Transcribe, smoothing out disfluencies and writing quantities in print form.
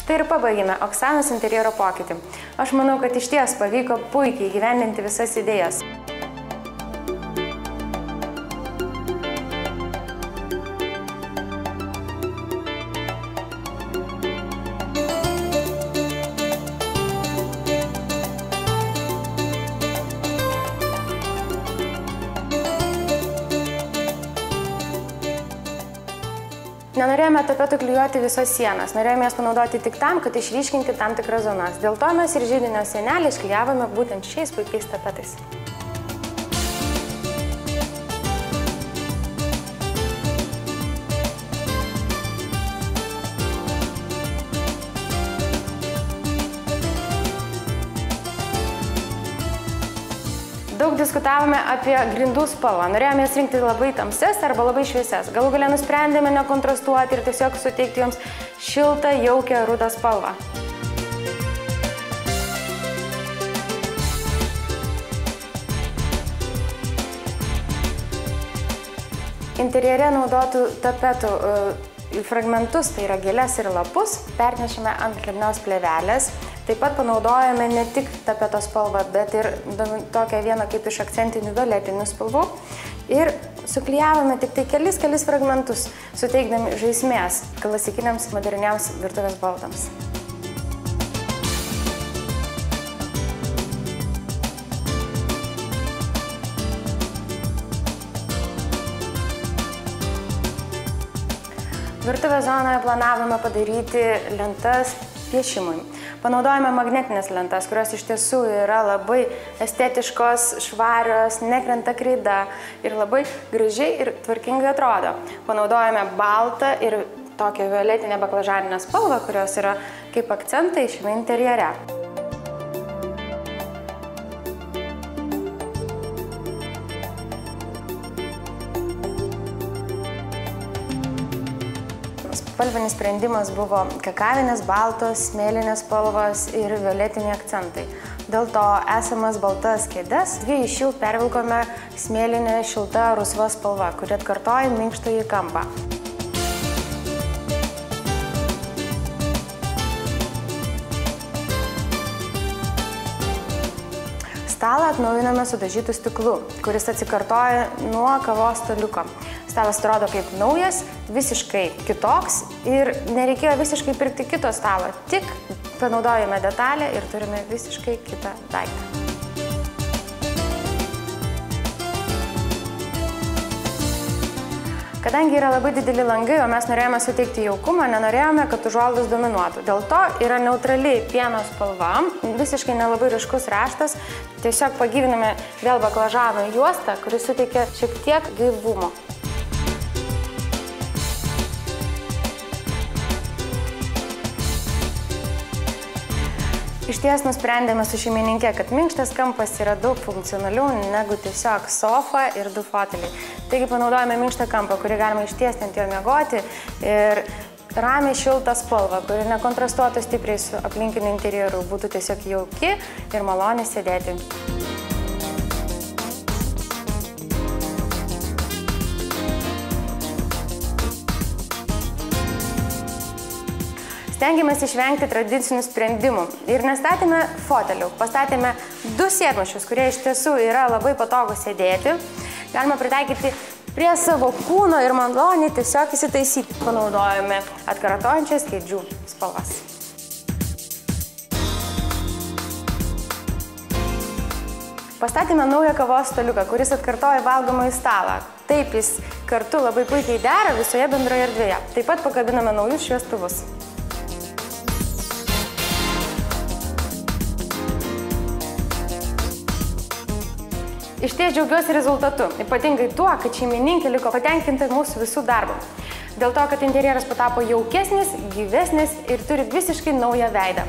Štai ir pabaigėme Oksanos interjero pokytį. Aš manau, kad išties pavyko puikiai įgyvendinti visas idėjas. Nenorėjome tapetų klijuoti visas sienas, norėjome jas panaudoti tik tam, kad išryškinti tam tikras zonas. Dėl to mes ir židinio sienelę išklijavome būtent šiais puikiais tapetais. Daug diskutavome apie grindų spalvą. Norėjome jas rinkti labai tamsias arba labai šviesias. Galų gale nusprendėme nekontrastuoti ir tiesiog suteikti joms šiltą, jaukią, rudą spalvą. Interjere naudotų tapetų fragmentus, tai yra gėles ir lapus, pernešėme ant lipnios plėvelės. Taip pat panaudojame ne tik tapeto spalvą, bet ir tokią vieną kaip iš akcentinių violetinių spalvų. Ir suklijavome tik tai kelis fragmentus, suteikdami žaismės klasikiniams moderniams virtuvės baldams. Virtuvės zonoje planavome padaryti lentas piešimui. Panaudojame magnetinės lentas, kurios iš tiesų yra labai estetiškos, švarios, nekrenta kreida ir labai gražiai ir tvarkingai atrodo. Panaudojame baltą ir tokią violetinę baklažaninę spalvą, kurios yra kaip akcentai šiame interjere. Spalvinis sprendimas buvo kakavinės, baltos, smėlinės spalvos ir violetiniai akcentai. Dėl to esamas baltas kėdes, dvi iš jų pervilkome smėlinė šilta rusva spalva, kuri atkartoja minkštąjį kampą. Stalą atnaujiname su dažytu stiklu, kuris atsikartoja nuo kavos staliuko. Stalas atrodo kaip naujas, visiškai kitoks ir nereikėjo visiškai pirkti kito stalo, tik panaudojame detalę ir turime visiškai kitą daiktą. Kadangi yra labai dideli langai, o mes norėjome suteikti jaukumą, nenorėjome, kad užuolaidos dominuotų. Dėl to yra neutrali pieno spalva, visiškai nelabai ryškus raštas. Tiesiog pagyviname vėl baklažano juostą, kuris suteikia šiek tiek gaivumo. Išties nusprendėme su šeimininkė, kad minkštas kampas yra daug funkcionaliau negu tiesiog sofa ir du foteliai. Taigi panaudojame minkštą kampą, kurį galima ištiesti ant jo miegoti ir ramiai šiltą spalvą, kuri nekontrastuotų stipriai su aplinkiniu interjeru, būtų tiesiog jauki ir maloniai sėdėti. Stengiamės išvengti tradicinių sprendimų ir nestatėme fotelių, pastatėme du sėdmaišius, kurie iš tiesų yra labai patogus sėdėti. Galima pritaikyti prie savo kūno ir maloniai tiesiog įsitaisyti. Panaudojame atkartojančias kėdžių spalvas. Pastatėme naują kavos staliuką, kuris atkartoja valgomąjį stalą. Taip jis kartu labai puikiai dera visoje bendroje erdvėje. Taip pat pakabiname naujus šviestuvus. Išties džiaugiuosi rezultatu, ypatingai tuo, kad šeimininkė liko patenkinta mūsų visų darbų. Dėl to, kad interjeras patapo jaukesnis, gyvesnis ir turi visiškai naują veidą.